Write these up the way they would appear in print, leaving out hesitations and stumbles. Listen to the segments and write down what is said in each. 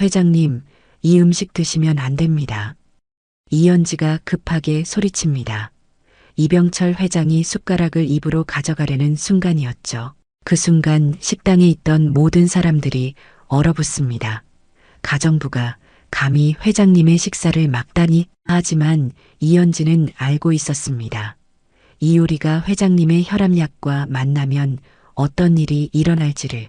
회장님, 이 음식 드시면 안 됩니다. 이연지가 급하게 소리칩니다. 이병철 회장이 숟가락을 입으로 가져가려는 순간이었죠. 그 순간 식당에 있던 모든 사람들이 얼어붙습니다. 가정부가 감히 회장님의 식사를 막다니. 하지만 이연지는 알고 있었습니다. 이 요리가 회장님의 혈압약과 만나면 어떤 일이 일어날지를.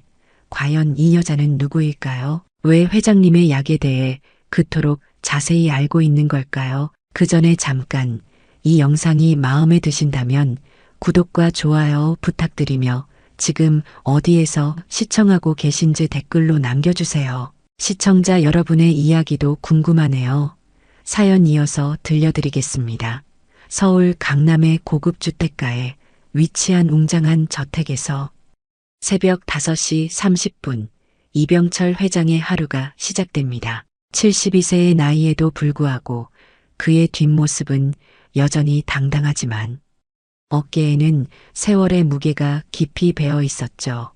과연 이 여자는 누구일까요? 왜 회장님의 약에 대해 그토록 자세히 알고 있는 걸까요? 그 전에 잠깐 이 영상이 마음에 드신다면 구독과 좋아요 부탁드리며 지금 어디에서 시청하고 계신지 댓글로 남겨주세요. 시청자 여러분의 이야기도 궁금하네요. 사연 이어서 들려드리겠습니다. 서울 강남의 고급 주택가에 위치한 웅장한 저택에서 새벽 5시 30분 이병철 회장의 하루가 시작됩니다. 72세의 나이에도 불구하고 그의 뒷모습은 여전히 당당하지만 어깨에는 세월의 무게가 깊이 배어 있었죠.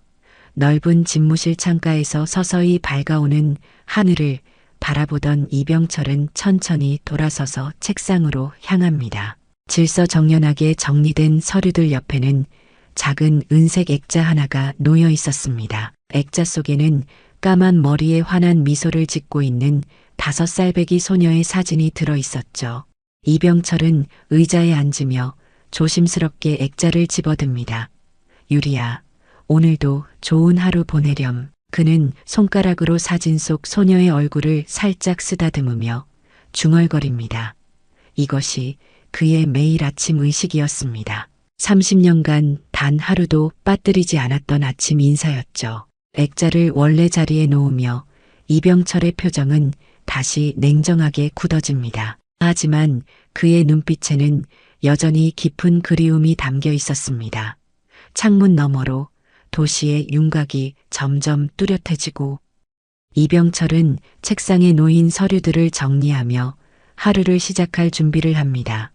넓은 집무실 창가에서 서서히 밝아오는 하늘을 바라보던 이병철은 천천히 돌아서서 책상으로 향합니다. 질서정연하게 정리된 서류들 옆에는 작은 은색 액자 하나가 놓여 있었습니다. 액자 속에는 까만 머리에 환한 미소를 짓고 있는 5살배기 소녀의 사진이 들어 있었죠. 이병철은 의자에 앉으며 조심스럽게 액자를 집어듭니다. 유리야, 오늘도 좋은 하루 보내렴. 그는 손가락으로 사진 속 소녀의 얼굴을 살짝 쓰다듬으며 중얼거립니다. 이것이 그의 매일 아침 의식이었습니다. 30년간 단 하루도 빠뜨리지 않았던 아침 인사였죠. 액자를 원래 자리에 놓으며 이병철의 표정은 다시 냉정하게 굳어집니다. 하지만 그의 눈빛에는 여전히 깊은 그리움이 담겨 있었습니다. 창문 너머로 도시의 윤곽이 점점 뚜렷해지고 이병철은 책상에 놓인 서류들을 정리하며 하루를 시작할 준비를 합니다.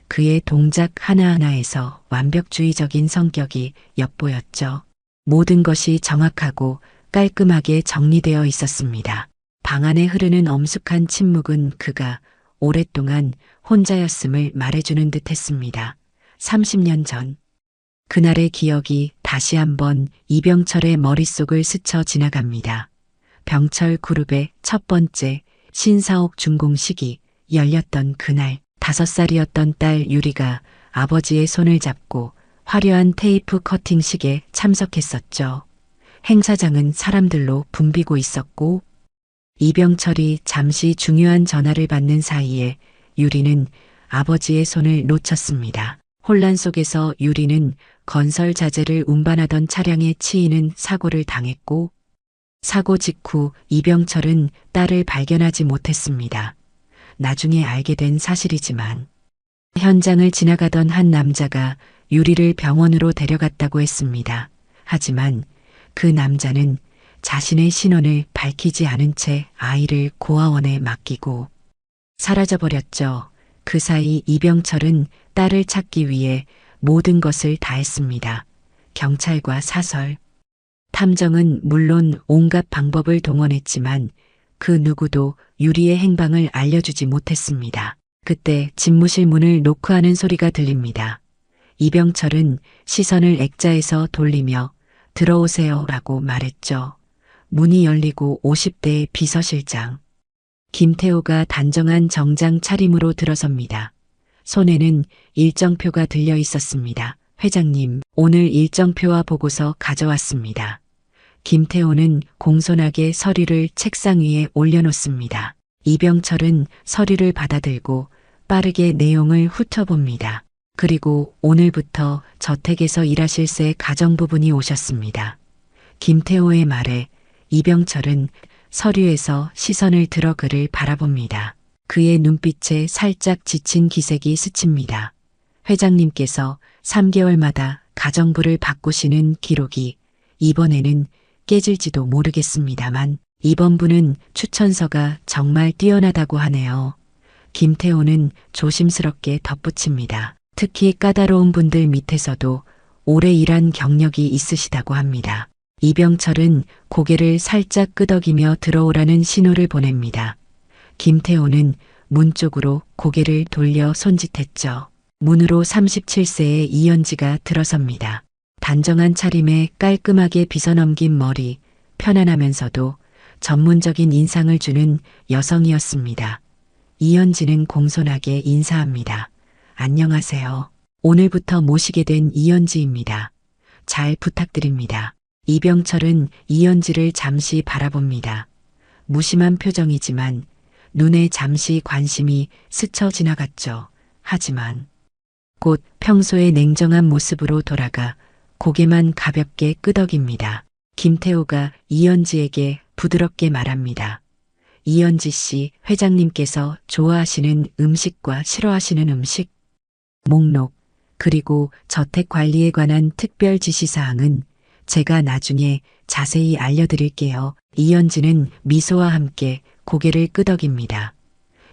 그의 동작 하나하나에서 완벽주의적인 성격이 엿보였죠. 모든 것이 정확하고 깔끔하게 정리되어 있었습니다. 방 안에 흐르는 엄숙한 침묵은 그가 오랫동안 혼자였음을 말해주는 듯 했습니다. 30년 전 그날의 기억이 다시 한번 이병철의 머릿속을 스쳐 지나갑니다. 병철 그룹의 첫 번째 신사옥 준공식이 열렸던 그날 5살이었던 딸 유리가 아버지의 손을 잡고 화려한 테이프 커팅식에 참석했었죠. 행사장은 사람들로 붐비고 있었고 이병철이 잠시 중요한 전화를 받는 사이에 유리는 아버지의 손을 놓쳤습니다. 혼란 속에서 유리는 건설 자재를 운반하던 차량에 치이는 사고를 당했고 사고 직후 이병철은 딸을 발견하지 못했습니다. 나중에 알게 된 사실이지만 현장을 지나가던 한 남자가 유리를 병원으로 데려갔다고 했습니다. 하지만 그 남자는 자신의 신원을 밝히지 않은 채 아이를 고아원에 맡기고 사라져버렸죠. 그 사이 이병철은 딸을 찾기 위해 모든 것을 다했습니다. 경찰과 사설, 탐정은 물론 온갖 방법을 동원했지만 그 누구도 유리의 행방을 알려주지 못했습니다. 그때 집무실 문을 노크하는 소리가 들립니다. 이병철은 시선을 액자에서 돌리며 들어오세요 라고 말했죠. 문이 열리고 50대의 비서실장 김태호가 단정한 정장 차림으로 들어섭니다. 손에는 일정표가 들려 있었습니다. 회장님, 오늘 일정표와 보고서 가져왔습니다. 김태호는 공손하게 서류를 책상 위에 올려놓습니다. 이병철은 서류를 받아들고 빠르게 내용을 훑어봅니다. 그리고 오늘부터 저택에서 일하실 새 가정부분이 오셨습니다. 김태호의 말에 이병철은 서류에서 시선을 들어 그를 바라봅니다. 그의 눈빛에 살짝 지친 기색이 스칩니다. 회장님께서 3개월마다 가정부를 바꾸시는 기록이 이번에는 깨질지도 모르겠습니다만 이번 분은 추천서가 정말 뛰어나다고 하네요. 김태호는 조심스럽게 덧붙입니다. 특히 까다로운 분들 밑에서도 오래 일한 경력이 있으시다고 합니다. 이병철은 고개를 살짝 끄덕이며 들어오라는 신호를 보냅니다. 김태호는 문 쪽으로 고개를 돌려 손짓했죠. 문으로 37세의 이현지가 들어섭니다. 단정한 차림에 깔끔하게 빗어넘긴 머리, 편안하면서도 전문적인 인상을 주는 여성이었습니다. 이현지는 공손하게 인사합니다. 안녕하세요. 오늘부터 모시게 된 이현지입니다. 잘 부탁드립니다. 이병철은 이현지를 잠시 바라봅니다. 무심한 표정이지만 눈에 잠시 관심이 스쳐 지나갔죠. 하지만 곧 평소의 냉정한 모습으로 돌아가 고개만 가볍게 끄덕입니다. 김태호가 이현지에게 부드럽게 말합니다. 이현지 씨, 회장님께서 좋아하시는 음식과 싫어하시는 음식, 목록, 그리고 저택 관리에 관한 특별 지시사항은 제가 나중에 자세히 알려드릴게요. 이현지는 미소와 함께 고개를 끄덕입니다.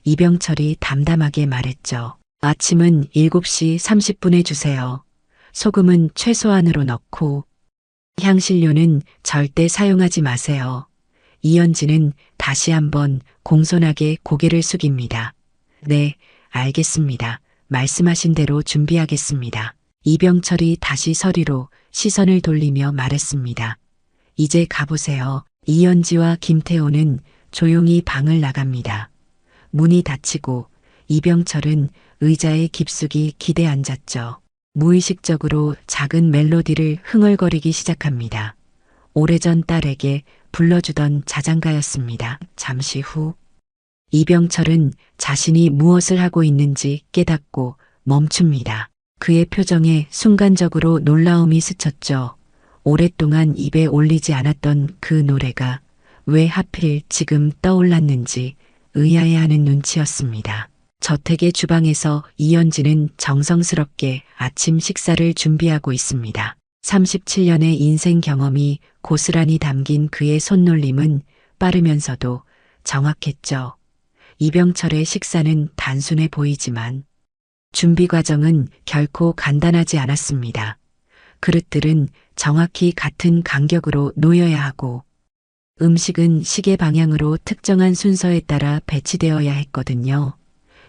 이병철이 담담하게 말했죠. 아침은 7시 30분에 주세요. 소금은 최소한으로 넣고 향신료는 절대 사용하지 마세요. 이현지는 다시 한번 공손하게 고개를 숙입니다. 네, 알겠습니다. 말씀하신 대로 준비하겠습니다. 이병철이 다시 서리로 시선을 돌리며 말했습니다. 이제 가보세요. 이현지와 김태호는 조용히 방을 나갑니다. 문이 닫히고 이병철은 의자에 깊숙이 기대 앉았죠. 무의식적으로 작은 멜로디를 흥얼거리기 시작합니다. 오래전 딸에게 불러주던 자장가였습니다. 잠시 후 이병철은 자신이 무엇을 하고 있는지 깨닫고 멈춥니다. 그의 표정에 순간적으로 놀라움이 스쳤죠. 오랫동안 입에 올리지 않았던 그 노래가 왜 하필 지금 떠올랐는지 의아해하는 눈치였습니다. 저택의 주방에서 이현지는 정성스럽게 아침 식사를 준비하고 있습니다. 37년의 인생 경험이 고스란히 담긴 그의 손놀림은 빠르면서도 정확했죠. 이병철의 식사는 단순해 보이지만 준비 과정은 결코 간단하지 않았습니다. 그릇들은 정확히 같은 간격으로 놓여야 하고 음식은 시계 방향으로 특정한 순서에 따라 배치되어야 했거든요.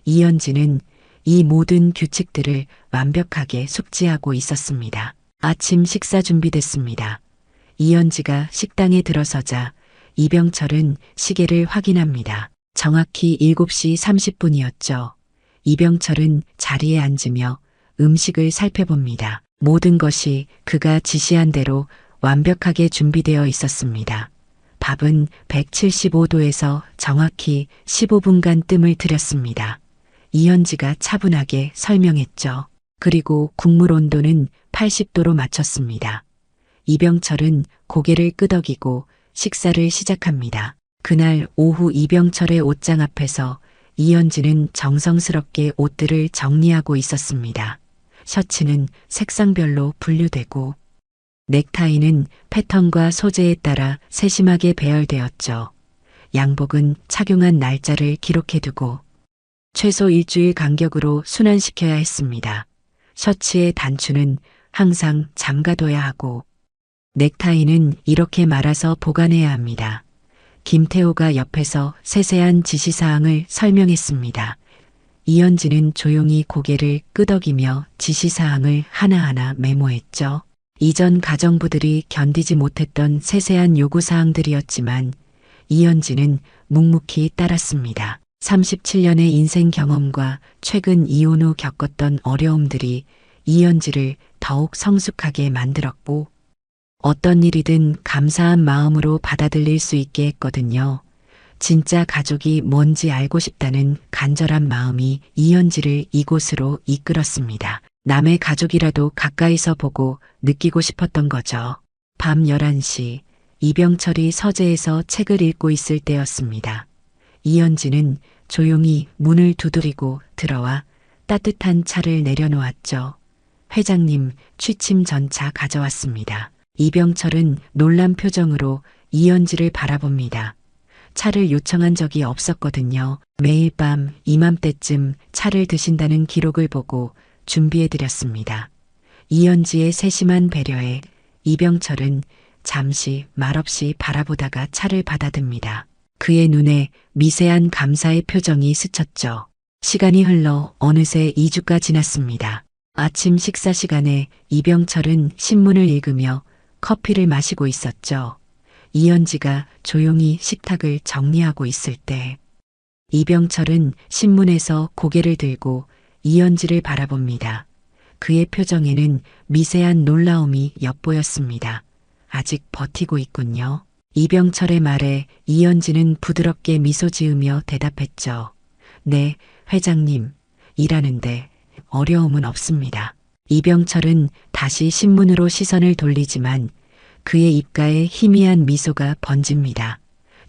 이현지는 이 모든 규칙들을 완벽하게 숙지하고 있었습니다. 아침 식사 준비됐습니다. 이현지가 식당에 들어서자 이병철은 시계를 확인합니다. 정확히 7시 30분이었죠. 이병철은 자리에 앉으며 음식을 살펴봅니다. 모든 것이 그가 지시한 대로 완벽하게 준비되어 있었습니다. 밥은 175도에서 정확히 15분간 뜸을 들였습니다. 이현지가 차분하게 설명했죠. 그리고 국물 온도는 80도로 맞췄습니다. 이병철은 고개를 끄덕이고 식사를 시작합니다. 그날 오후 이병철의 옷장 앞에서 이현지는 정성스럽게 옷들을 정리하고 있었습니다. 셔츠는 색상별로 분류되고 넥타이는 패턴과 소재에 따라 세심하게 배열되었죠. 양복은 착용한 날짜를 기록해두고 최소 일주일 간격으로 순환시켜야 했습니다. 셔츠의 단추는 항상 잠가둬야 하고 넥타이는 이렇게 말아서 보관해야 합니다. 김태호가 옆에서 세세한 지시사항을 설명했습니다. 이현지는 조용히 고개를 끄덕이며 지시사항을 하나하나 메모했죠. 이전 가정부들이 견디지 못했던 세세한 요구사항들이었지만 이현지는 묵묵히 따랐습니다. 37년의 인생 경험과 최근 이혼 후 겪었던 어려움들이 이현지를 더욱 성숙하게 만들었고 어떤 일이든 감사한 마음으로 받아들일 수 있게 했거든요. 진짜 가족이 뭔지 알고 싶다는 간절한 마음이 이현지를 이곳으로 이끌었습니다. 남의 가족이라도 가까이서 보고 느끼고 싶었던 거죠. 밤 11시 이병철이 서재에서 책을 읽고 있을 때였습니다. 이현지는 조용히 문을 두드리고 들어와 따뜻한 차를 내려놓았죠. 회장님, 취침 전차 가져왔습니다. 이병철은 놀란 표정으로 이현지를 바라봅니다. 차를 요청한 적이 없었거든요. 매일 밤 이맘때쯤 차를 드신다는 기록을 보고 준비해드렸습니다. 이현지의 세심한 배려에 이병철은 잠시 말없이 바라보다가 차를 받아듭니다. 그의 눈에 미세한 감사의 표정이 스쳤죠. 시간이 흘러 어느새 2주가 지났습니다. 아침 식사 시간에 이병철은 신문을 읽으며 커피를 마시고 있었죠. 이현지가 조용히 식탁을 정리하고 있을 때 이병철은 신문에서 고개를 들고 이현지를 바라봅니다. 그의 표정에는 미세한 놀라움이 엿보였습니다. 아직 버티고 있군요. 이병철의 말에 이현지는 부드럽게 미소 지으며 대답했죠. 네, 회장님, 일하는데 어려움은 없습니다. 이병철은 다시 신문으로 시선을 돌리지만 그의 입가에 희미한 미소가 번집니다.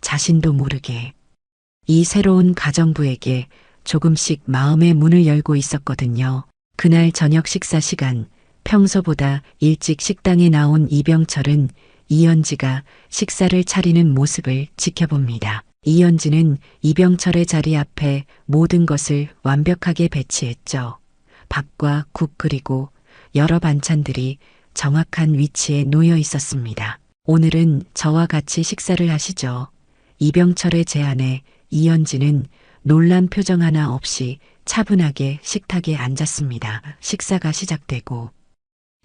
자신도 모르게 이 새로운 가정부에게 조금씩 마음의 문을 열고 있었거든요. 그날 저녁 식사 시간, 평소보다 일찍 식당에 나온 이병철은 이현지가 식사를 차리는 모습을 지켜봅니다. 이현지는 이병철의 자리 앞에 모든 것을 완벽하게 배치했죠. 밥과 국 그리고 여러 반찬들이 정확한 위치에 놓여 있었습니다. 오늘은 저와 같이 식사를 하시죠. 이병철의 제안에 이현지는 놀란 표정 하나 없이 차분하게 식탁에 앉았습니다. 식사가 시작되고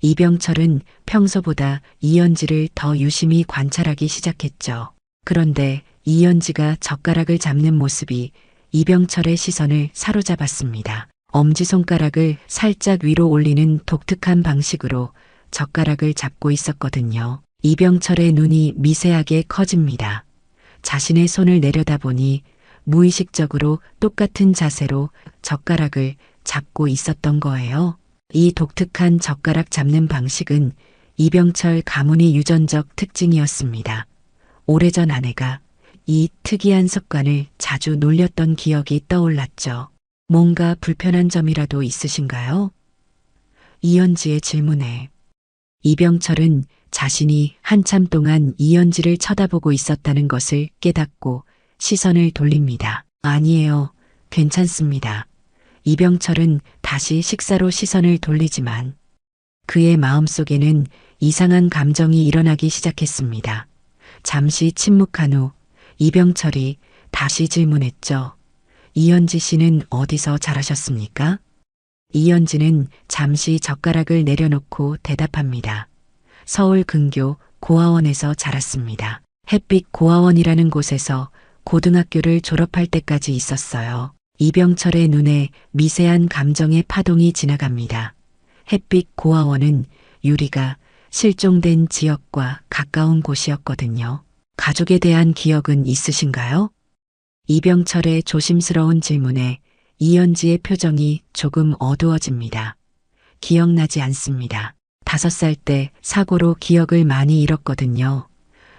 이병철은 평소보다 이현지를 더 유심히 관찰하기 시작했죠. 그런데 이현지가 젓가락을 잡는 모습이 이병철의 시선을 사로잡았습니다. 엄지손가락을 살짝 위로 올리는 독특한 방식으로 젓가락을 잡고 있었거든요. 이병철의 눈이 미세하게 커집니다. 자신의 손을 내려다보니 무의식적으로 똑같은 자세로 젓가락을 잡고 있었던 거예요. 이 독특한 젓가락 잡는 방식은 이병철 가문의 유전적 특징이었습니다. 오래전 아내가 이 특이한 습관을 자주 놀렸던 기억이 떠올랐죠. 뭔가 불편한 점이라도 있으신가요? 이현지의 질문에 이병철은 자신이 한참 동안 이현지를 쳐다보고 있었다는 것을 깨닫고 시선을 돌립니다. 아니에요. 괜찮습니다. 이병철은 다시 식사로 시선을 돌리지만 그의 마음속에는 이상한 감정이 일어나기 시작했습니다. 잠시 침묵한 후 이병철이 다시 질문했죠. 이현지 씨는 어디서 자라셨습니까? 이현지는 잠시 젓가락을 내려놓고 대답합니다. 서울 근교 고아원에서 자랐습니다. 햇빛 고아원이라는 곳에서 고등학교를 졸업할 때까지 있었어요. 이병철의 눈에 미세한 감정의 파동이 지나갑니다. 햇빛 고아원은 유리가 실종된 지역과 가까운 곳이었거든요. 가족에 대한 기억은 있으신가요? 이병철의 조심스러운 질문에 이현지의 표정이 조금 어두워집니다. 기억나지 않습니다. 5살 때 사고로 기억을 많이 잃었거든요.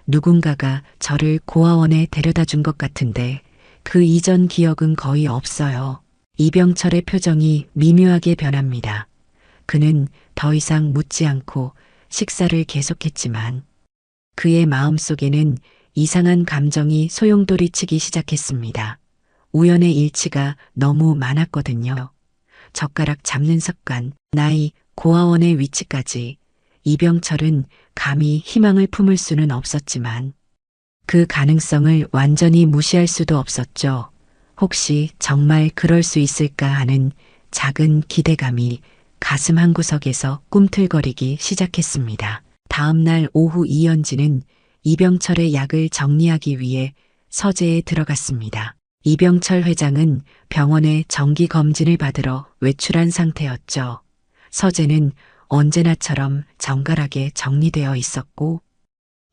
누군가가 저를 고아원에 데려다 준 것 같은데 그 이전 기억은 거의 없어요. 이병철의 표정이 미묘하게 변합니다. 그는 더 이상 묻지 않고 식사를 계속했지만 그의 마음속에는 이상한 감정이 소용돌이치기 시작했습니다. 우연의 일치가 너무 많았거든요. 젓가락 잡는 습관, 나이, 고아원의 위치까지 이병철은 감히 희망을 품을 수는 없었지만 그 가능성을 완전히 무시할 수도 없었죠. 혹시 정말 그럴 수 있을까 하는 작은 기대감이 가슴 한구석에서 꿈틀거리기 시작했습니다. 다음 날 오후 이현지는 이병철의 약을 정리하기 위해 서재에 들어갔습니다. 이병철 회장은 병원에 정기 검진을 받으러 외출한 상태였죠. 서재는 언제나처럼 정갈하게 정리되어 있었고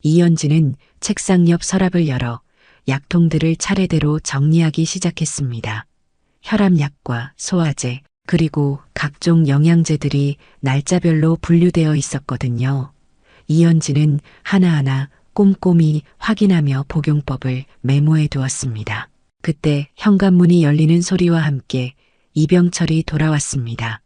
이현지는 책상 옆 서랍을 열어 약통들을 차례대로 정리하기 시작했습니다. 혈압약과 소화제 그리고 각종 영양제들이 날짜별로 분류되어 있었거든요. 이현지는 하나하나 꼼꼼히 확인하며 복용법을 메모해 두었습니다. 그때 현관문이 열리는 소리와 함께 이병철이 돌아왔습니다.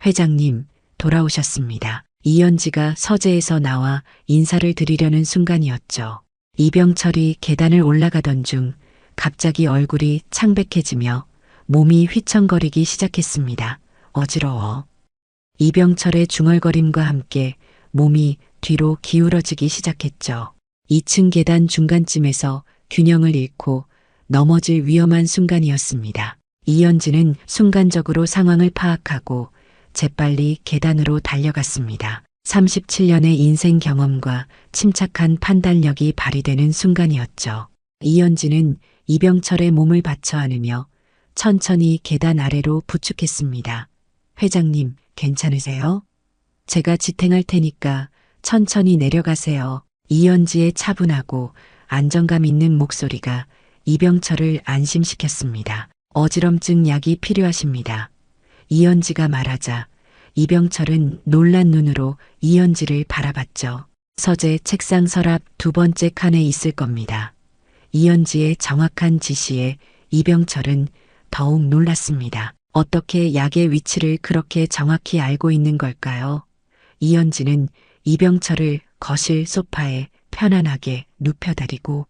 회장님, 돌아오셨습니다. 이현지가 서재에서 나와 인사를 드리려는 순간이었죠. 이병철이 계단을 올라가던 중 갑자기 얼굴이 창백해지며 몸이 휘청거리기 시작했습니다. 어지러워. 이병철의 중얼거림과 함께 몸이 뒤로 기울어지기 시작했죠. 2층 계단 중간쯤에서 균형을 잃고 넘어질 위험한 순간이었습니다. 이현지는 순간적으로 상황을 파악하고 재빨리 계단으로 달려갔습니다. 37년의 인생 경험과 침착한 판단력이 발휘되는 순간이었죠. 이현지는 이병철의 몸을 받쳐 안으며 천천히 계단 아래로 부축했습니다. 회장님, 괜찮으세요? 제가 지탱할 테니까 천천히 내려가세요. 이현지의 차분하고 안정감 있는 목소리가 이병철을 안심시켰습니다. 어지럼증 약이 필요하십니다. 이현지가 말하자 이병철은 놀란 눈으로 이현지를 바라봤죠. 서재 책상 서랍 두 번째 칸에 있을 겁니다. 이현지의 정확한 지시에 이병철은 더욱 놀랐습니다. 어떻게 약의 위치를 그렇게 정확히 알고 있는 걸까요? 이현지는 이병철을 거실 소파에 편안하게 눕혀다리고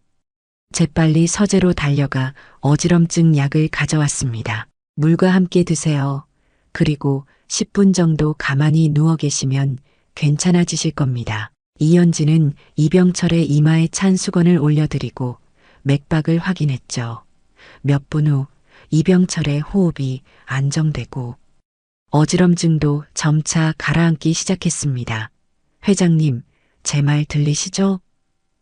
재빨리 서재로 달려가 어지럼증 약을 가져왔습니다. 물과 함께 드세요. 그리고 10분 정도 가만히 누워 계시면 괜찮아지실 겁니다. 이현지는 이병철의 이마에 찬 수건을 올려드리고 맥박을 확인했죠. 몇 분 후 이병철의 호흡이 안정되고 어지럼증도 점차 가라앉기 시작했습니다. 회장님, 제 말 들리시죠?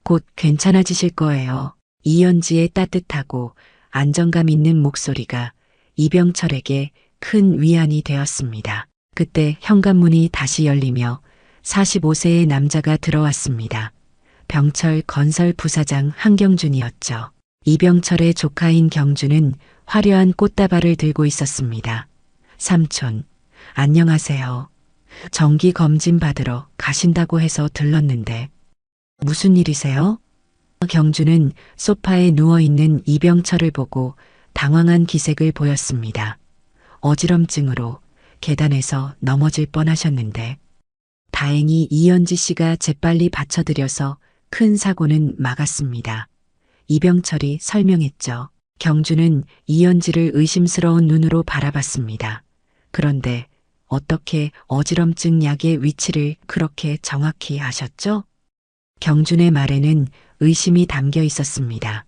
곧 괜찮아지실 거예요. 이현지의 따뜻하고 안정감 있는 목소리가 이병철에게 큰 위안이 되었습니다. 그때 현관문이 다시 열리며 45세의 남자가 들어왔습니다. 병철 건설 부사장 한경준이었죠. 이병철의 조카인 경준은 화려한 꽃다발을 들고 있었습니다. 삼촌, 안녕하세요. 정기 검진 받으러 가신다고 해서 들렀는데 무슨 일이세요? 경준은 소파에 누워있는 이병철을 보고 당황한 기색을 보였습니다. 어지럼증으로 계단에서 넘어질 뻔하셨는데 다행히 이현지 씨가 재빨리 받쳐들여서 큰 사고는 막았습니다. 이병철이 설명했죠. 경준은 이현지를 의심스러운 눈으로 바라봤습니다. 그런데 어떻게 어지럼증 약의 위치를 그렇게 정확히 아셨죠? 경준의 말에는 의심이 담겨 있었습니다.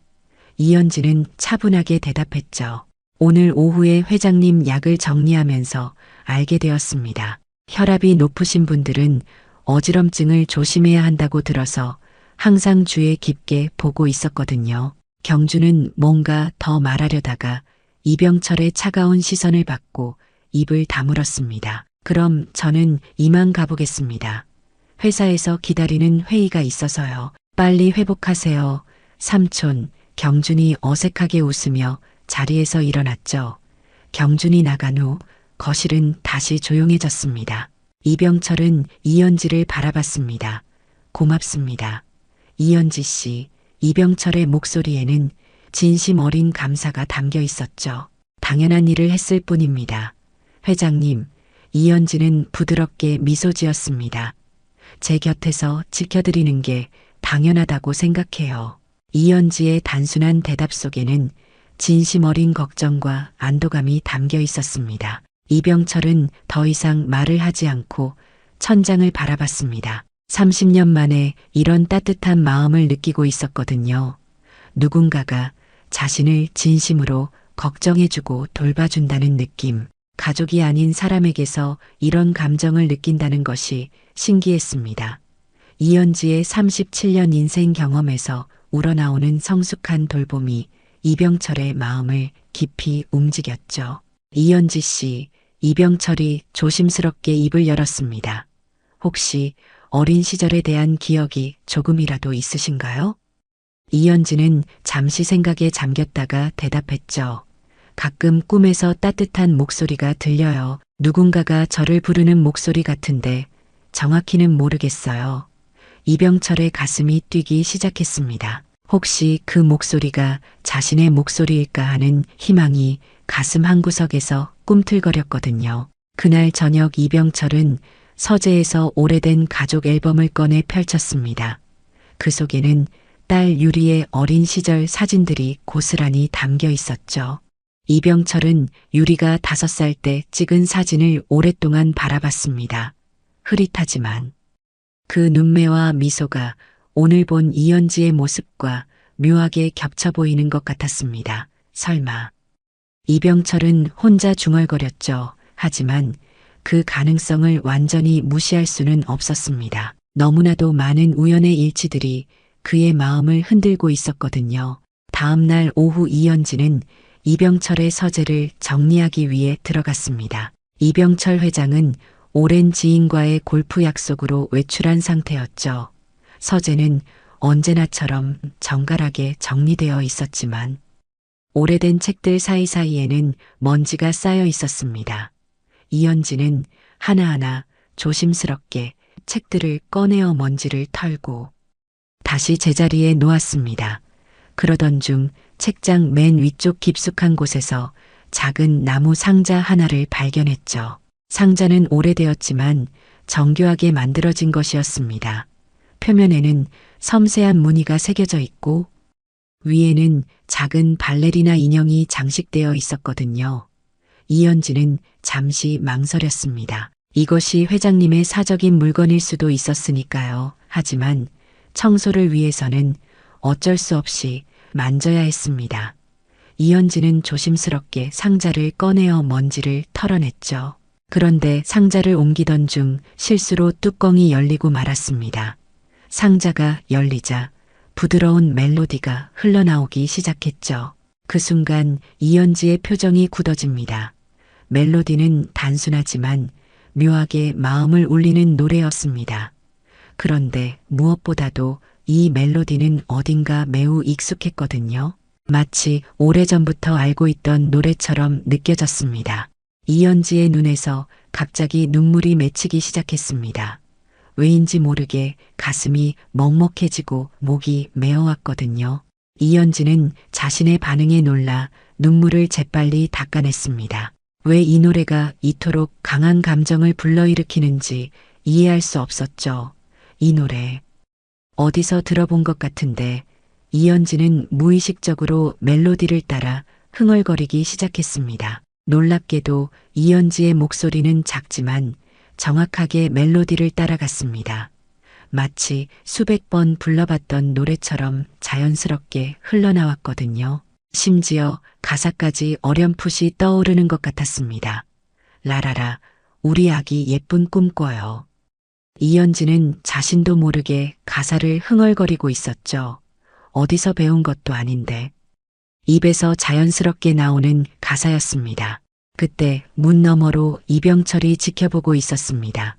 이현지는 차분하게 대답했죠. 오늘 오후에 회장님 약을 정리하면서 알게 되었습니다. 혈압이 높으신 분들은 어지럼증을 조심해야 한다고 들어서 항상 주의 깊게 보고 있었거든요. 경준은 뭔가 더 말하려다가 이병철의 차가운 시선을 받고 입을 다물었습니다. 그럼 저는 이만 가보겠습니다. 회사에서 기다리는 회의가 있어서요. 빨리 회복하세요. 삼촌, 경준이 어색하게 웃으며 자리에서 일어났죠. 경준이 나간 후 거실은 다시 조용해졌습니다. 이병철은 이현지를 바라봤습니다. 고맙습니다. 이현지 씨, 이병철의 목소리에는 진심 어린 감사가 담겨 있었죠. 당연한 일을 했을 뿐입니다. 회장님, 이현지는 부드럽게 미소 지었습니다. 제 곁에서 지켜드리는 게 당연하다고 생각해요. 이현지의 단순한 대답 속에는 진심 어린 걱정과 안도감이 담겨 있었습니다. 이병철은 더 이상 말을 하지 않고 천장을 바라봤습니다. 30년 만에 이런 따뜻한 마음을 느끼고 있었거든요. 누군가가 자신을 진심으로 걱정해주고 돌봐준다는 느낌. 가족이 아닌 사람에게서 이런 감정을 느낀다는 것이 신기했습니다. 이현지의 37년 인생 경험에서 우러나오는 성숙한 돌봄이 이병철의 마음을 깊이 움직였죠. 이현지 씨, 이병철이 조심스럽게 입을 열었습니다. 혹시 어린 시절에 대한 기억이 조금이라도 있으신가요? 이현지는 잠시 생각에 잠겼다가 대답했죠. 가끔 꿈에서 따뜻한 목소리가 들려요. 누군가가 저를 부르는 목소리 같은데 정확히는 모르겠어요. 이병철의 가슴이 뛰기 시작했습니다. 혹시 그 목소리가 자신의 목소리일까 하는 희망이 가슴 한구석에서 꿈틀거렸거든요. 그날 저녁 이병철은 서재에서 오래된 가족 앨범을 꺼내 펼쳤습니다. 그 속에는 딸 유리의 어린 시절 사진들이 고스란히 담겨 있었죠. 이병철은 유리가 5살 때 찍은 사진을 오랫동안 바라봤습니다. 흐릿하지만 그 눈매와 미소가 오늘 본 이현지의 모습과 묘하게 겹쳐 보이는 것 같았습니다. 설마. 이병철은 혼자 중얼거렸죠. 하지만 그 가능성을 완전히 무시할 수는 없었습니다. 너무나도 많은 우연의 일치들이 그의 마음을 흔들고 있었거든요. 다음 날 오후 이현지는 이병철의 서재를 정리하기 위해 들어갔습니다. 이병철 회장은 오랜 지인과의 골프 약속으로 외출한 상태였죠. 서재는 언제나처럼 정갈하게 정리되어 있었지만 오래된 책들 사이사이에는 먼지가 쌓여 있었습니다. 이현지는 하나하나 조심스럽게 책들을 꺼내어 먼지를 털고 다시 제자리에 놓았습니다. 그러던 중 책장 맨 위쪽 깊숙한 곳에서 작은 나무 상자 하나를 발견했죠. 상자는 오래되었지만 정교하게 만들어진 것이었습니다. 표면에는 섬세한 무늬가 새겨져 있고 위에는 작은 발레리나 인형이 장식되어 있었거든요. 이현지는 잠시 망설였습니다. 이것이 회장님의 사적인 물건일 수도 있었으니까요. 하지만 청소를 위해서는 어쩔 수 없이 만져야 했습니다. 이현지는 조심스럽게 상자를 꺼내어 먼지를 털어냈죠. 그런데 상자를 옮기던 중 실수로 뚜껑이 열리고 말았습니다. 상자가 열리자 부드러운 멜로디가 흘러나오기 시작했죠. 그 순간 이현지의 표정이 굳어집니다. 멜로디는 단순하지만 묘하게 마음을 울리는 노래였습니다. 그런데 무엇보다도 이 멜로디는 어딘가 매우 익숙했거든요. 마치 오래전부터 알고 있던 노래처럼 느껴졌습니다. 이현지의 눈에서 갑자기 눈물이 맺히기 시작했습니다. 왜인지 모르게 가슴이 먹먹해지고 목이 메어왔거든요. 이현지는 자신의 반응에 놀라 눈물을 재빨리 닦아냈습니다. 왜 이 노래가 이토록 강한 감정을 불러일으키는지 이해할 수 없었죠. 이 노래 어디서 들어본 것 같은데. 이현지는 무의식적으로 멜로디를 따라 흥얼거리기 시작했습니다. 놀랍게도 이현지의 목소리는 작지만 정확하게 멜로디를 따라갔습니다. 마치 수백 번 불러봤던 노래처럼 자연스럽게 흘러나왔거든요. 심지어 가사까지 어렴풋이 떠오르는 것 같았습니다. 라라라, 우리 아기 예쁜 꿈 꿔요. 이현지는 자신도 모르게 가사를 흥얼거리고 있었죠. 어디서 배운 것도 아닌데 입에서 자연스럽게 나오는 가사였습니다. 그때 문 너머로 이병철이 지켜보고 있었습니다.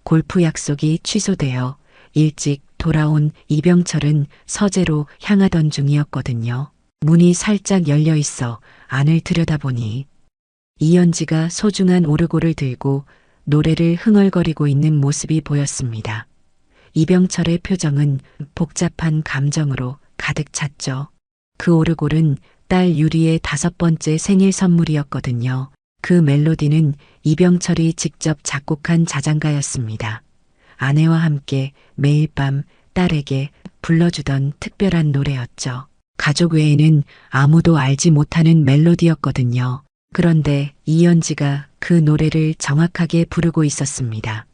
골프 약속이 취소되어 일찍 돌아온 이병철은 서재로 향하던 중이었거든요. 문이 살짝 열려 있어 안을 들여다보니 이현지가 소중한 오르골을 들고 노래를 흥얼거리고 있는 모습이 보였습니다. 이병철의 표정은 복잡한 감정으로 가득 찼죠. 그 오르골은 딸 유리의 5번째 생일 선물이었거든요. 그 멜로디는 이병철이 직접 작곡한 자장가였습니다. 아내와 함께 매일 밤 딸에게 불러주던 특별한 노래였죠. 가족 외에는 아무도 알지 못하는 멜로디였거든요. 그런데 이현지가 그 노래를 정확하게 부르고 있었습니다.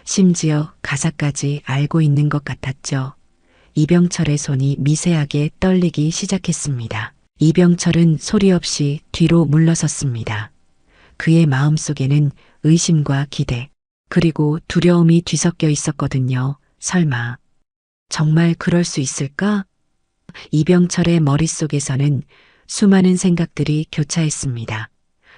심지어 가사까지 알고 있는 것 같았죠. 이병철의 손이 미세하게 떨리기 시작했습니다. 이병철은 소리 없이 뒤로 물러섰습니다. 그의 마음속에는 의심과 기대, 그리고 두려움이 뒤섞여 있었거든요. 설마, 정말 그럴 수 있을까? 이병철의 머릿속에서는 수많은 생각들이 교차했습니다.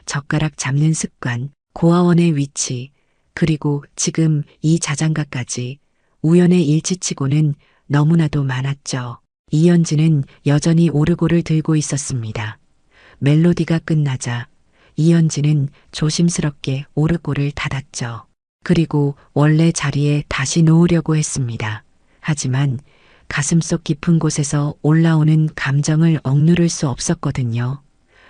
젓가락 잡는 습관, 고아원의 위치, 그리고 지금 이 자장가까지 우연의 일치치고는 너무나도 많았죠. 이현지는 여전히 오르골을 들고 있었습니다. 멜로디가 끝나자 이현지는 조심스럽게 오르골을 닫았죠. 그리고 원래 자리에 다시 놓으려고 했습니다. 하지만 가슴속 깊은 곳에서 올라오는 감정을 억누를 수 없었거든요.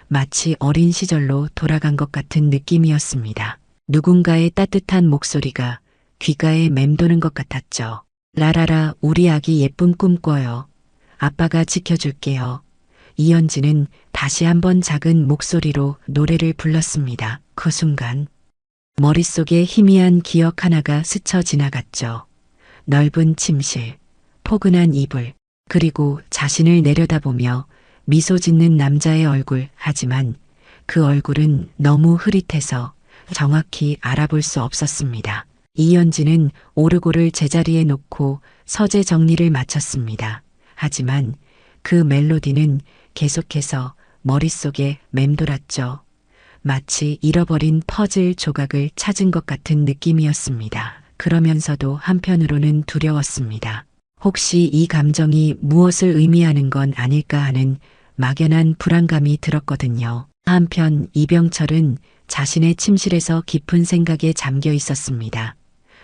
마치 어린 시절로 돌아간 것 같은 느낌이었습니다. 누군가의 따뜻한 목소리가 귓가에 맴도는 것 같았죠. 라라라, 우리 아기 예쁜 꿈 꿔요. 아빠가 지켜줄게요. 이현지는 다시 한번 작은 목소리로 노래를 불렀습니다. 그 순간 머릿속에 희미한 기억 하나가 스쳐 지나갔죠. 넓은 침실, 포근한 이불, 그리고 자신을 내려다보며 미소 짓는 남자의 얼굴. 하지만 그 얼굴은 너무 흐릿해서 정확히 알아볼 수 없었습니다. 이현지는 오르골을 제자리에 놓고 서재 정리를 마쳤습니다. 하지만 그 멜로디는 계속해서 머릿속에 맴돌았죠. 마치 잃어버린 퍼즐 조각을 찾은 것 같은 느낌이었습니다. 그러면서도 한편으로는 두려웠습니다. 혹시 이 감정이 무엇을 의미하는 건 아닐까 하는 막연한 불안감이 들었거든요. 한편 이병철은 자신의 침실에서 깊은 생각에 잠겨 있었습니다.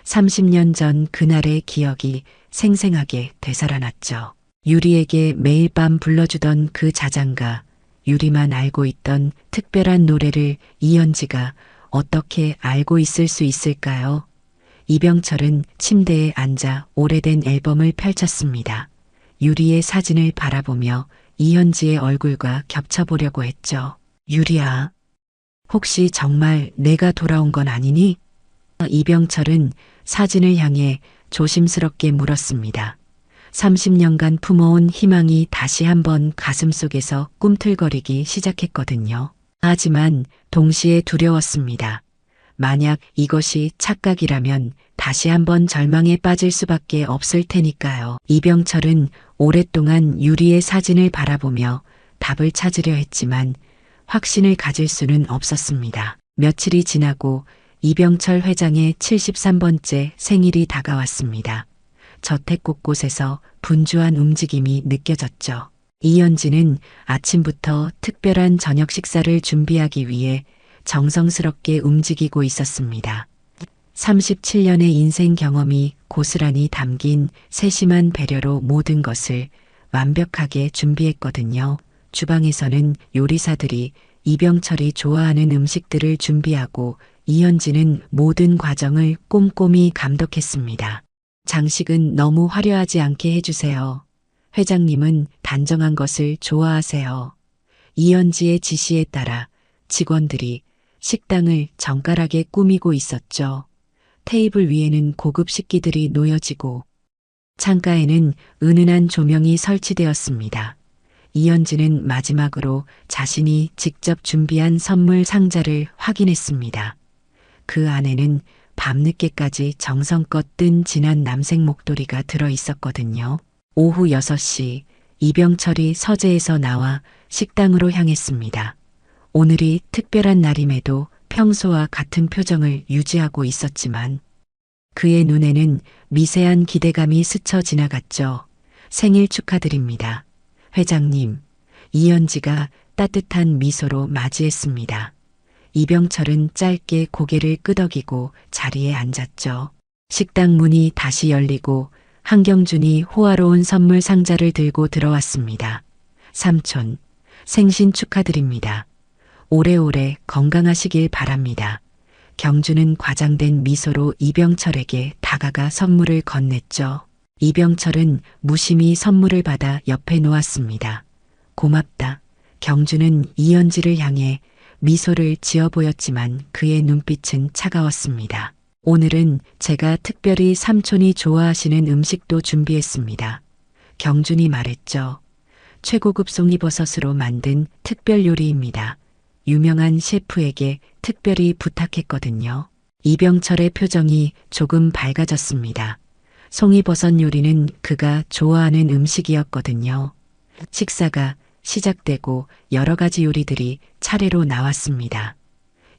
30년 전 그날의 기억이 생생하게 되살아났죠. 유리에게 매일 밤 불러주던 그 자장가, 유리만 알고 있던 특별한 노래를 이현지가 어떻게 알고 있을 수 있을까요? 이병철은 침대에 앉아 오래된 앨범을 펼쳤습니다. 유리의 사진을 바라보며 이현지의 얼굴과 겹쳐보려고 했죠. 유리야, 혹시 정말 내가 돌아온 건 아니니? 이병철은 사진을 향해 조심스럽게 물었습니다. 30년간 품어온 희망이 다시 한번 가슴속에서 꿈틀거리기 시작했거든요. 하지만 동시에 두려웠습니다. 만약 이것이 착각이라면 다시 한번 절망에 빠질 수밖에 없을 테니까요. 이병철은 오랫동안 유리의 사진을 바라보며 답을 찾으려 했지만 확신을 가질 수는 없었습니다. 며칠이 지나고 이병철 회장의 73번째 생일이 다가왔습니다. 저택 곳곳에서 분주한 움직임이 느껴졌죠. 이현지는 아침부터 특별한 저녁 식사를 준비하기 위해 정성스럽게 움직이고 있었습니다. 37년의 인생 경험이 고스란히 담긴 세심한 배려로 모든 것을 완벽하게 준비했거든요. 주방에서는 요리사들이 이병철이 좋아하는 음식들을 준비하고 이현지는 모든 과정을 꼼꼼히 감독했습니다. 장식은 너무 화려하지 않게 해주세요. 회장님은 단정한 것을 좋아하세요. 이현지의 지시에 따라 직원들이 식당을 정갈하게 꾸미고 있었죠. 테이블 위에는 고급 식기들이 놓여지고 창가에는 은은한 조명이 설치되었습니다. 이현지는 마지막으로 자신이 직접 준비한 선물 상자를 확인했습니다. 그 안에는 밤늦게까지 정성껏 뜬 진한 남색 목도리가 들어 있었거든요. 오후 6시 이병철이 서재에서 나와 식당으로 향했습니다. 오늘이 특별한 날임에도 평소와 같은 표정을 유지하고 있었지만 그의 눈에는 미세한 기대감이 스쳐 지나갔죠. 생일 축하드립니다. 회장님, 이현지가 따뜻한 미소로 맞이했습니다. 이병철은 짧게 고개를 끄덕이고 자리에 앉았죠. 식당 문이 다시 열리고 한경준이 호화로운 선물 상자를 들고 들어왔습니다. 삼촌, 생신 축하드립니다. 오래오래 건강하시길 바랍니다. 경준은 과장된 미소로 이병철에게 다가가 선물을 건넸죠. 이병철은 무심히 선물을 받아 옆에 놓았습니다. 고맙다. 경준은 이현지를 향해 미소를 지어 보였지만 그의 눈빛은 차가웠습니다. 오늘은 제가 특별히 삼촌이 좋아하시는 음식도 준비했습니다. 경준이 말했죠. 최고급 송이버섯으로 만든 특별 요리입니다. 유명한 셰프에게 특별히 부탁했거든요. 이병철의 표정이 조금 밝아졌습니다. 송이버섯 요리는 그가 좋아하는 음식이었거든요. 식사가 시작되고 여러 가지 요리들이 차례로 나왔습니다.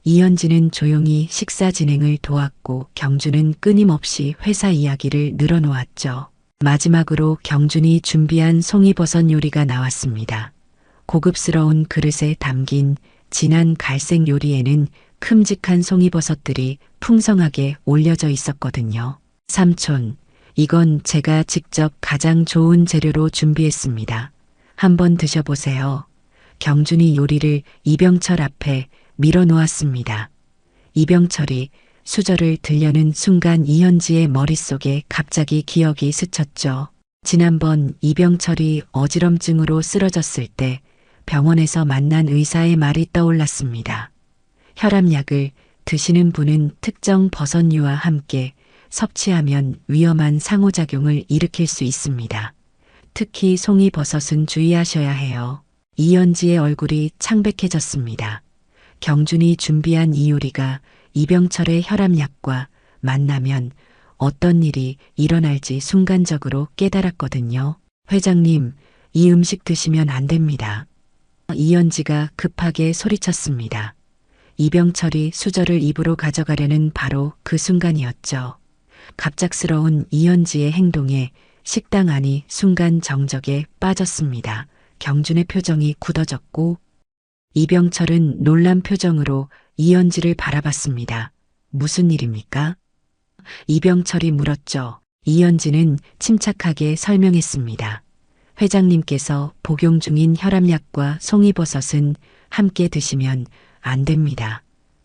이현지는 조용히 식사 진행을 도왔고 경준은 끊임없이 회사 이야기를 늘어놓았죠. 마지막으로 경준이 준비한 송이버섯 요리가 나왔습니다. 고급스러운 그릇에 담긴 진한 갈색 요리에는 큼직한 송이버섯들이 풍성하게 올려져 있었거든요. 삼촌, 이건 제가 직접 가장 좋은 재료로 준비했습니다. 한번 드셔보세요. 경준이 요리를 이병철 앞에 밀어놓았습니다. 이병철이 수저를 들려는 순간 이현지의 머릿속에 갑자기 기억이 스쳤죠. 지난번 이병철이 어지럼증으로 쓰러졌을 때 병원에서 만난 의사의 말이 떠올랐습니다. 혈압약을 드시는 분은 특정 버섯류와 함께 섭취하면 위험한 상호작용을 일으킬 수 있습니다. 특히 송이버섯은 주의하셔야 해요. 이현지의 얼굴이 창백해졌습니다. 경준이 준비한 이 요리가 이병철의 혈압약과 만나면 어떤 일이 일어날지 순간적으로 깨달았거든요. 회장님, 이 음식 드시면 안 됩니다. 이현지가 급하게 소리쳤습니다. 이병철이 수저를 입으로 가져가려는 바로 그 순간이었죠. 갑작스러운 이현지의 행동에 식당 안이 순간 정적에 빠졌습니다. 경준의 표정이 굳어졌고 이병철은 놀란 표정으로 이현지를 바라봤습니다. 무슨 일입니까? 이병철이 물었죠. 이현지는 침착하게 설명했습니다. 회장님께서 복용 중인 혈압약과 송이버섯은 함께 드시면 안 됩니다.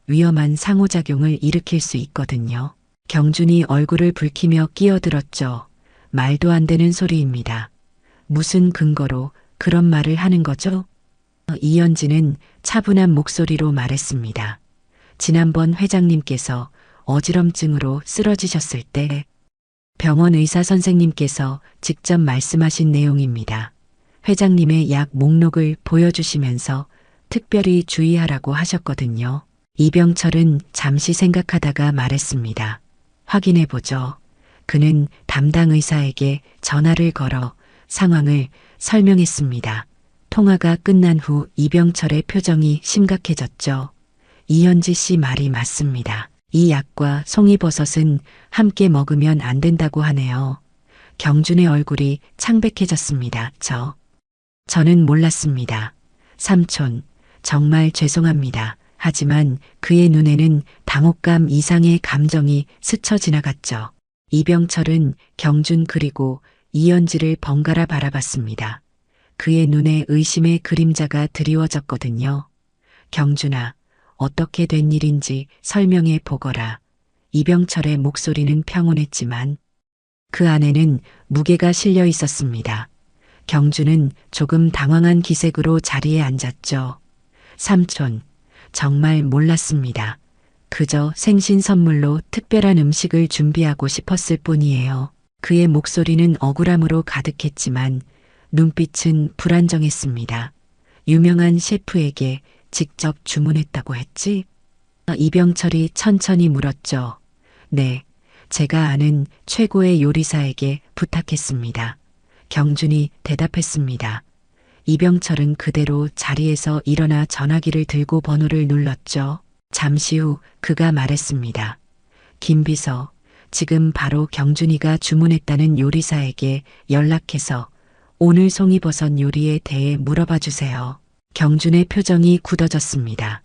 위험한 상호작용을 일으킬 수 있거든요. 경준이 얼굴을 붉히며 끼어들었죠. 말도 안 되는 소리입니다. 무슨 근거로 그런 말을 하는 거죠? 이현지는 차분한 목소리로 말했습니다. 지난번 회장님께서 어지럼증으로 쓰러지셨을 때 병원 의사 선생님께서 직접 말씀하신 내용입니다. 회장님의 약 목록을 보여주시면서 특별히 주의하라고 하셨거든요. 이병철은 잠시 생각하다가 말했습니다. 확인해보죠. 그는 담당 의사에게 전화를 걸어 상황을 설명했습니다. 통화가 끝난 후 이병철의 표정이 심각해졌죠. 이현지 씨 말이 맞습니다. 이 약과 송이버섯은 함께 먹으면 안 된다고 하네요. 경준의 얼굴이 창백해졌습니다. 저는 몰랐습니다. 삼촌, 정말 죄송합니다. 하지만 그의 눈에는 당혹감 이상의 감정이 스쳐 지나갔죠. 이병철은 경준 그리고 이현지를 번갈아 바라봤습니다. 그의 눈에 의심의 그림자가 드리워졌거든요. 경준아, 어떻게 된 일인지 설명해 보거라. 이병철의 목소리는 평온했지만 그 안에는 무게가 실려 있었습니다. 경준은 조금 당황한 기색으로 자리에 앉았죠. 삼촌, 정말 몰랐습니다. 그저 생신 선물로 특별한 음식을 준비하고 싶었을 뿐이에요. 그의 목소리는 억울함으로 가득했지만 눈빛은 불안정했습니다. 유명한 셰프에게 직접 주문했다고 했지? 이병철이 천천히 물었죠. 네, 제가 아는 최고의 요리사에게 부탁했습니다. 경준이 대답했습니다. 이병철은 그대로 자리에서 일어나 전화기를 들고 번호를 눌렀죠. 잠시 후 그가 말했습니다. 김 비서, 지금 바로 경준이가 주문했다는 요리사에게 연락해서 오늘 송이버섯 요리에 대해 물어봐 주세요. 경준의 표정이 굳어졌습니다.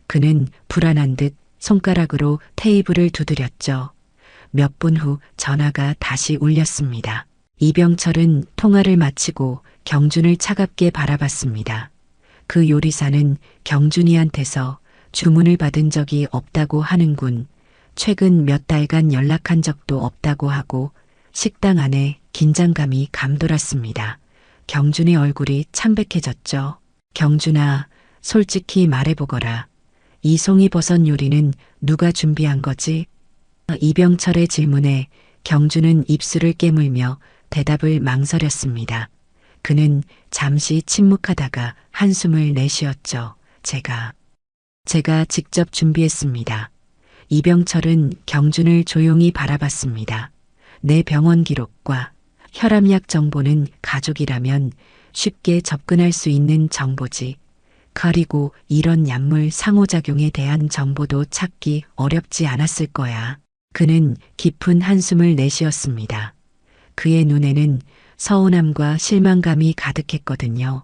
그는 불안한 듯 손가락으로 테이블을 두드렸죠. 몇 분 후 전화가 다시 울렸습니다. 이병철은 통화를 마치고 경준을 차갑게 바라봤습니다. 그 요리사는 경준이한테서 주문을 받은 적이 없다고 하는군. 최근 몇 달간 연락한 적도 없다고 하고 식당 안에 긴장감이 감돌았습니다. 경준의 얼굴이 창백해졌죠. 경준아, 솔직히 말해보거라. 이 송이버섯 요리는 누가 준비한 거지? 이병철의 질문에 경준은 입술을 깨물며 대답을 망설였습니다. 그는 잠시 침묵하다가 한숨을 내쉬었죠. 제가 직접 준비했습니다. 이병철은 경준을 조용히 바라봤습니다. 내 병원 기록과 혈압약 정보는 가족이라면 쉽게 접근할 수 있는 정보지. 그리고 이런 약물 상호작용에 대한 정보도 찾기 어렵지 않았을 거야. 그는 깊은 한숨을 내쉬었습니다. 그의 눈에는 서운함과 실망감이 가득했거든요.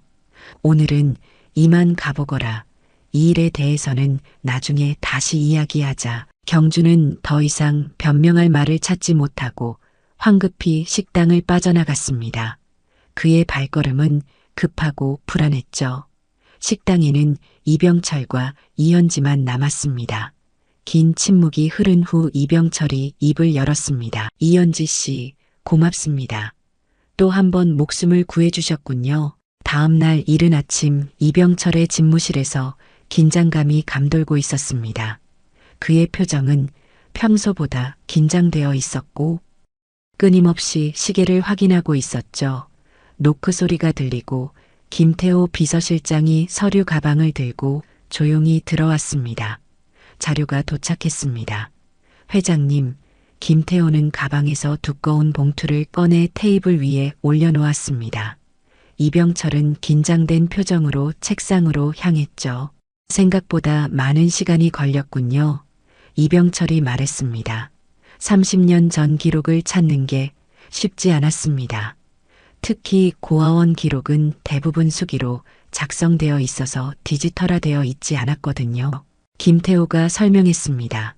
오늘은 이만 가보거라. 이 일에 대해서는 나중에 다시 이야기하자. 경준은 더 이상 변명할 말을 찾지 못하고 황급히 식당을 빠져나갔습니다. 그의 발걸음은 급하고 불안했죠. 식당에는 이병철과 이현지만 남았습니다. 긴 침묵이 흐른 후 이병철이 입을 열었습니다. 이현지 씨, 고맙습니다. 또 한 번 목숨을 구해주셨군요. 다음 날 이른 아침 이병철의 집무실에서 긴장감이 감돌고 있었습니다. 그의 표정은 평소보다 긴장되어 있었고 끊임없이 시계를 확인하고 있었죠. 노크 소리가 들리고 김태호 비서실장이 서류 가방을 들고 조용히 들어왔습니다. 자료가 도착했습니다. 회장님, 김태호는 가방에서 두꺼운 봉투를 꺼내 테이블 위에 올려놓았습니다. 이병철은 긴장된 표정으로 책상으로 향했죠. 생각보다 많은 시간이 걸렸군요. 이병철이 말했습니다. 30년 전 기록을 찾는 게 쉽지 않았습니다. 특히 고아원 기록은 대부분 수기로 작성되어 있어서 디지털화되어 있지 않았거든요. 김태호가 설명했습니다.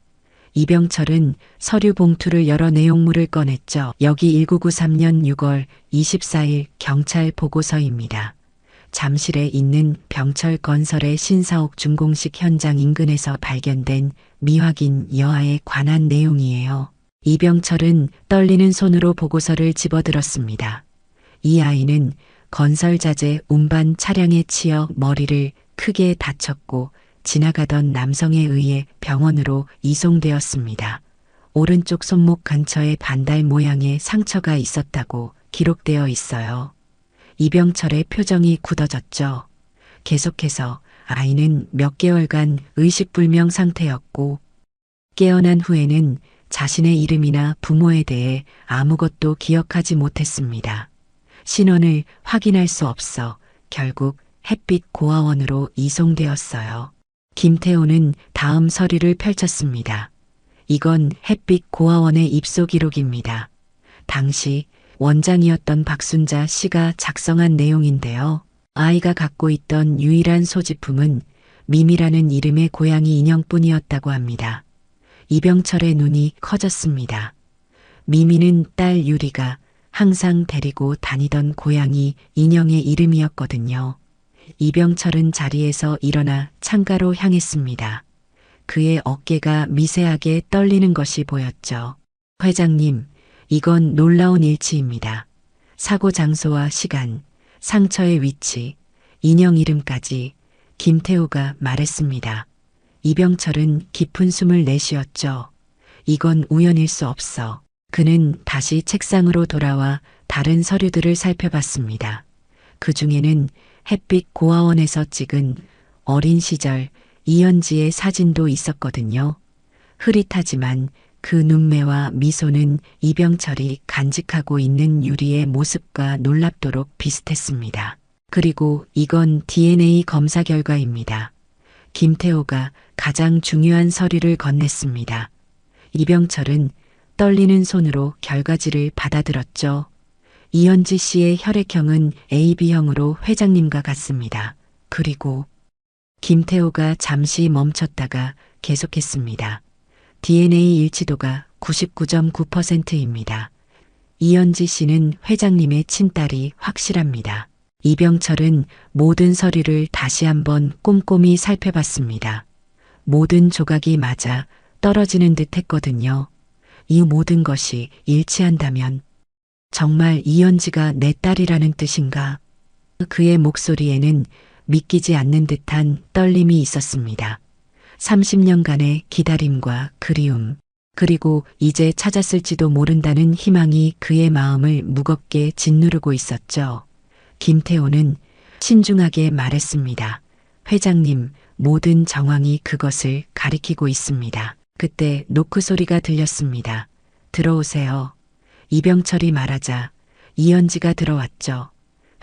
이병철은 서류 봉투를 열어 내용물을 꺼냈죠. 여기 1993년 6월 24일 경찰 보고서입니다. 잠실에 있는 병철 건설의 신사옥 준공식 현장 인근에서 발견된 미확인 여아에 관한 내용이에요. 이병철은 떨리는 손으로 보고서를 집어들었습니다. 이 아이는 건설자재 운반 차량에 치여 머리를 크게 다쳤고 지나가던 남성에 의해 병원으로 이송되었습니다. 오른쪽 손목 근처에 반달 모양의 상처가 있었다고 기록되어 있어요. 이병철의 표정이 굳어졌죠. 계속해서 아이는 몇 개월간 의식불명 상태였고 깨어난 후에는 자신의 이름이나 부모에 대해 아무것도 기억하지 못했습니다. 신원을 확인할 수 없어 결국 햇빛 고아원으로 이송되었어요. 김태호는 다음 서류를 펼쳤습니다. 이건 햇빛 고아원의 입소 기록입니다. 당시 원장이었던 박순자 씨가 작성한 내용인데요. 아이가 갖고 있던 유일한 소지품은 미미라는 이름의 고양이 인형뿐이었다고 합니다. 이병철의 눈이 커졌습니다. 미미는 딸 유리가 항상 데리고 다니던 고양이 인형의 이름이었거든요. 이병철은 자리에서 일어나 창가로 향했습니다. 그의 어깨가 미세하게 떨리는 것이 보였죠. 회장님, 이건 놀라운 일치입니다. 사고 장소와 시간, 상처의 위치, 인형 이름까지 김태호가 말했습니다. 이병철은 깊은 숨을 내쉬었죠. 이건 우연일 수 없어. 그는 다시 책상으로 돌아와 다른 서류들을 살펴봤습니다. 그 중에는 햇빛 고아원에서 찍은 어린 시절 이현지의 사진도 있었거든요. 흐릿하지만 그 눈매와 미소는 이병철이 간직하고 있는 유리의 모습과 놀랍도록 비슷했습니다. 그리고 이건 DNA 검사 결과입니다. 김태호가 가장 중요한 서류를 건넸습니다. 이병철은 떨리는 손으로 결과지를 받아들었죠. 이현지 씨의 혈액형은 AB형으로 회장님과 같습니다. 그리고 김태호가 잠시 멈췄다가 계속했습니다. DNA 일치도가 99.9%입니다. 이현지 씨는 회장님의 친딸이 확실합니다. 이병철은 모든 서류를 다시 한번 꼼꼼히 살펴봤습니다. 모든 조각이 맞아 떨어지는 듯 했거든요. 이 모든 것이 일치한다면 정말 이현지가 내 딸이라는 뜻인가? 그의 목소리에는 믿기지 않는 듯한 떨림이 있었습니다. 30년간의 기다림과 그리움, 그리고 이제 찾았을지도 모른다는 희망이 그의 마음을 무겁게 짓누르고 있었죠. 김태호는 신중하게 말했습니다. 회장님, 모든 정황이 그것을 가리키고 있습니다. 그때 노크 소리가 들렸습니다. 들어오세요. 이병철이 말하자 이현지가 들어왔죠.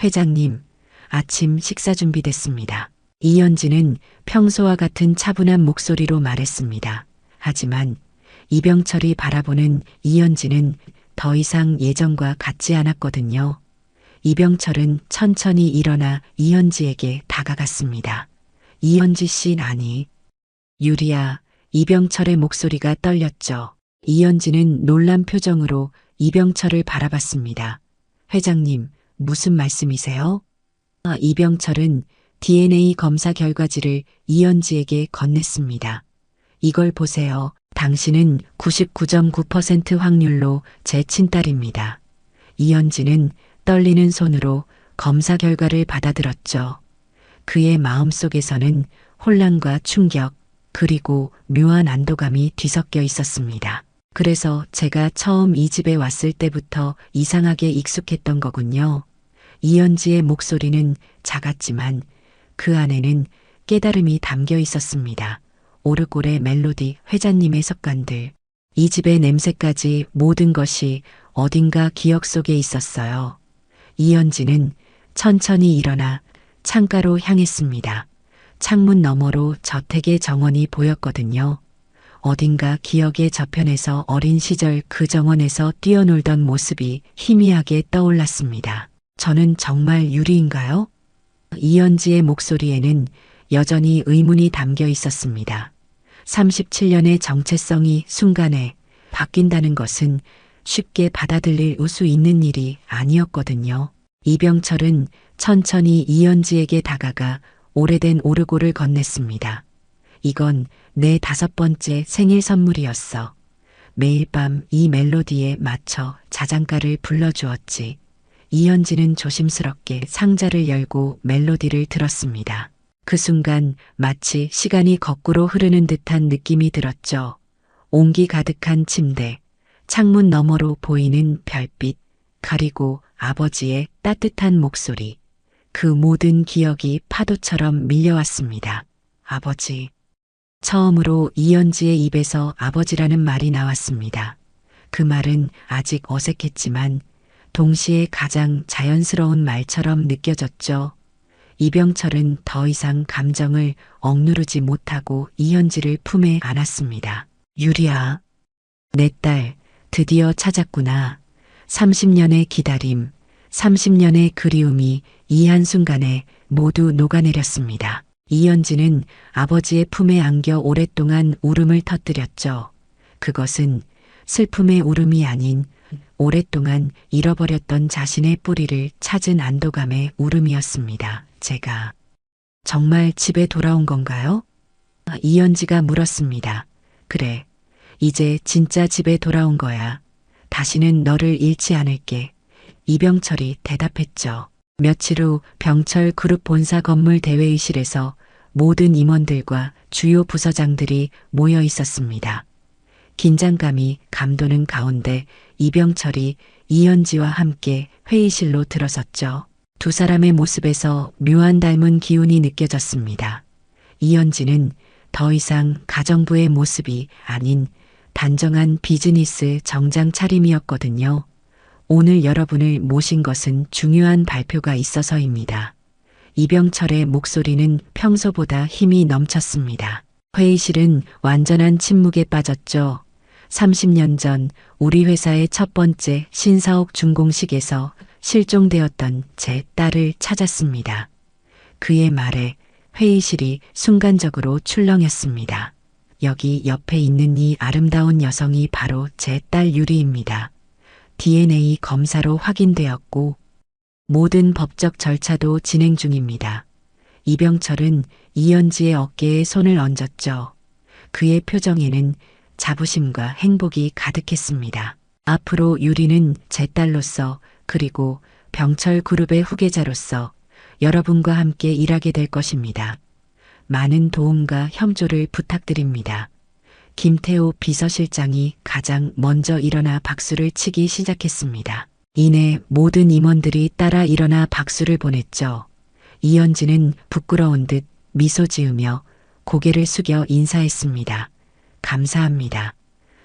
회장님, 아침 식사 준비됐습니다. 이현지는 평소와 같은 차분한 목소리로 말했습니다. 하지만 이병철이 바라보는 이현지는 더 이상 예전과 같지 않았거든요. 이병철은 천천히 일어나 이현지에게 다가갔습니다. 이현지 씨 아니. 유리야, 이병철의 목소리가 떨렸죠. 이현지는 놀란 표정으로 이병철을 바라봤습니다. 회장님, 무슨 말씀이세요? 이병철은 DNA 검사 결과지를 이현지에게 건넸습니다. 이걸 보세요. 당신은 99.9% 확률로 제 친딸입니다. 이현지는 떨리는 손으로 검사 결과를 받아들었죠. 그의 마음속에서는 혼란과 충격, 그리고 묘한 안도감이 뒤섞여 있었습니다. 그래서 제가 처음 이 집에 왔을 때부터 이상하게 익숙했던 거군요. 이현지의 목소리는 작았지만 그 안에는 깨달음이 담겨 있었습니다. 오르골의 멜로디, 회장님의 습관들, 이 집의 냄새까지 모든 것이 어딘가 기억 속에 있었어요. 이현지는 천천히 일어나 창가로 향했습니다. 창문 너머로 저택의 정원이 보였거든요. 어딘가 기억의 저편에서 어린 시절 그 정원에서 뛰어놀던 모습이 희미하게 떠올랐습니다. 저는 정말 유리인가요? 이현지의 목소리에는 여전히 의문이 담겨 있었습니다. 37년의 정체성이 순간에 바뀐다는 것은 쉽게 받아들일 수 있는 일이 아니었거든요. 이병철은 천천히 이현지에게 다가가 오래된 오르골을 건넸습니다. 이건 내 5번째 생일 선물이었어. 매일 밤 이 멜로디에 맞춰 자장가를 불러주었지. 이현지는 조심스럽게 상자를 열고 멜로디를 들었습니다. 그 순간 마치 시간이 거꾸로 흐르는 듯한 느낌이 들었죠. 온기 가득한 침대, 창문 너머로 보이는 별빛, 그리고 아버지의 따뜻한 목소리. 그 모든 기억이 파도처럼 밀려왔습니다. 아버지. 처음으로 이현지의 입에서 아버지라는 말이 나왔습니다. 그 말은 아직 어색했지만 동시에 가장 자연스러운 말처럼 느껴졌죠. 이병철은 더 이상 감정을 억누르지 못하고 이현지를 품에 안았습니다. 유리야, 내 딸 드디어 찾았구나. 30년의 기다림, 30년의 그리움이 이 한순간에 모두 녹아내렸습니다. 이현지는 아버지의 품에 안겨 오랫동안 울음을 터뜨렸죠. 그것은 슬픔의 울음이 아닌 오랫동안 잃어버렸던 자신의 뿌리를 찾은 안도감의 울음이었습니다. 제가 정말 집에 돌아온 건가요? 이현지가 물었습니다. 그래, 이제 진짜 집에 돌아온 거야. 다시는 너를 잃지 않을게. 이병철이 대답했죠. 며칠 후 병철 그룹 본사 건물 대회의실에서 모든 임원들과 주요 부서장들이 모여 있었습니다. 긴장감이 감도는 가운데 이병철이 이현지와 함께 회의실로 들어섰죠. 두 사람의 모습에서 묘한 닮은 기운이 느껴졌습니다. 이현지는 더 이상 가정부의 모습이 아닌 단정한 비즈니스 정장 차림이었거든요. 오늘 여러분을 모신 것은 중요한 발표가 있어서입니다. 이병철의 목소리는 평소보다 힘이 넘쳤습니다. 회의실은 완전한 침묵에 빠졌죠. 30년 전 우리 회사의 첫 번째 신사옥 준공식에서 실종되었던 제 딸을 찾았습니다. 그의 말에 회의실이 순간적으로 출렁였습니다. 여기 옆에 있는 이 아름다운 여성이 바로 제 딸 유리입니다. DNA 검사로 확인되었고 모든 법적 절차도 진행 중입니다. 이병철은 이현지의 어깨에 손을 얹었죠. 그의 표정에는 자부심과 행복이 가득했습니다. 앞으로 유리는 제 딸로서 그리고 병철 그룹의 후계자로서 여러분과 함께 일하게 될 것입니다. 많은 도움과 협조를 부탁드립니다. 김태호 비서실장이 가장 먼저 일어나 박수를 치기 시작했습니다. 이내 모든 임원들이 따라 일어나 박수를 보냈죠. 이현지는 부끄러운 듯 미소 지으며 고개를 숙여 인사했습니다. 감사합니다.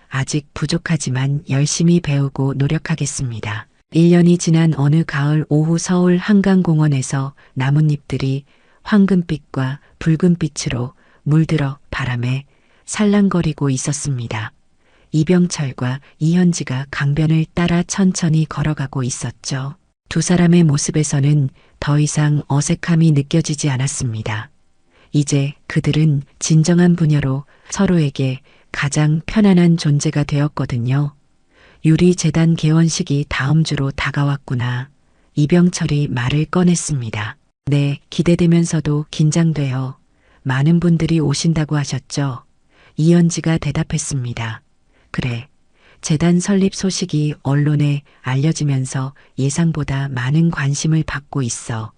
아직 부족하지만 열심히 배우고 노력하겠습니다. 1년이 지난 어느 가을 오후 서울 한강공원에서 나뭇잎들이 황금빛과 붉은빛으로 물들어 바람에 살랑거리고 있었습니다. 이병철과 이현지가 강변을 따라 천천히 걸어가고 있었죠. 두 사람의 모습에서는 더 이상 어색함이 느껴지지 않았습니다. 이제 그들은 진정한 부녀로 서로에게 가장 편안한 존재가 되었거든요. 유리재단 개원식이 다음 주로 다가왔구나. 이병철이 말을 꺼냈습니다. 네, 기대되면서도 긴장돼요. 많은 분들이 오신다고 하셨죠. 이현지가 대답했습니다. 그래, 재단 설립 소식이 언론에 알려지면서 예상보다 많은 관심을 받고 있어.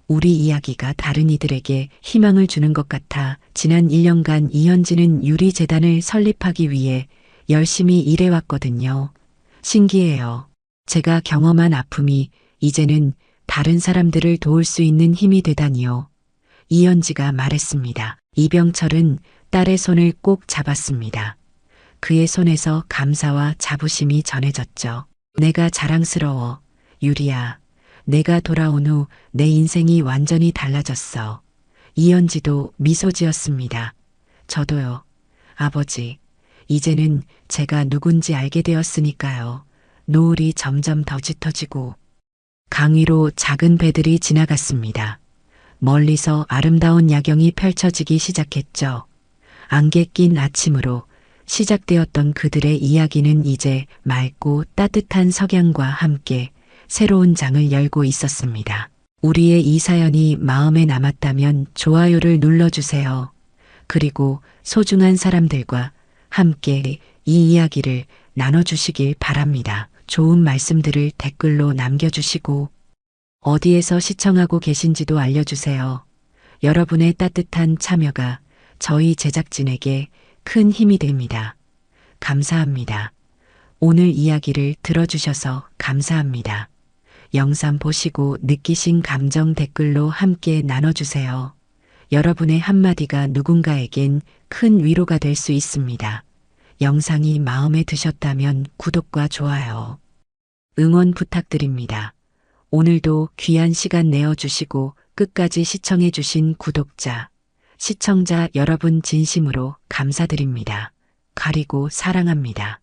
우리 이야기가 다른 이들에게 희망을 주는 것 같아 지난 1년간 이현지는 유리재단을 설립하기 위해 열심히 일해왔거든요. 신기해요. 제가 경험한 아픔이 이제는 다른 사람들을 도울 수 있는 힘이 되다니요. 이현지가 말했습니다. 이병철은 딸의 손을 꼭 잡았습니다. 그의 손에서 감사와 자부심이 전해졌죠. 내가 자랑스러워. 유리야. 내가 돌아온 후 내 인생이 완전히 달라졌어. 이현지도 미소 지었습니다. 저도요. 아버지. 이제는 제가 누군지 알게 되었으니까요. 노을이 점점 더 짙어지고 강 위로 작은 배들이 지나갔습니다. 멀리서 아름다운 야경이 펼쳐지기 시작했죠. 안개 낀 아침으로 시작되었던 그들의 이야기는 이제 맑고 따뜻한 석양과 함께 새로운 장을 열고 있었습니다. 우리의 이 사연이 마음에 남았다면 좋아요를 눌러주세요. 그리고 소중한 사람들과 함께 이 이야기를 나눠주시길 바랍니다. 좋은 말씀들을 댓글로 남겨주시고 어디에서 시청하고 계신지도 알려주세요. 여러분의 따뜻한 참여가 저희 제작진에게 큰 힘이 됩니다. 감사합니다. 오늘 이야기를 들어주셔서 감사합니다. 영상 보시고 느끼신 감정 댓글로 함께 나눠주세요. 여러분의 한마디가 누군가에겐 큰 위로가 될 수 있습니다. 영상이 마음에 드셨다면 구독과 좋아요, 응원 부탁드립니다. 오늘도 귀한 시간 내어주시고 끝까지 시청해주신 구독자, 시청자 여러분 진심으로 감사드립니다. 가리고 사랑합니다.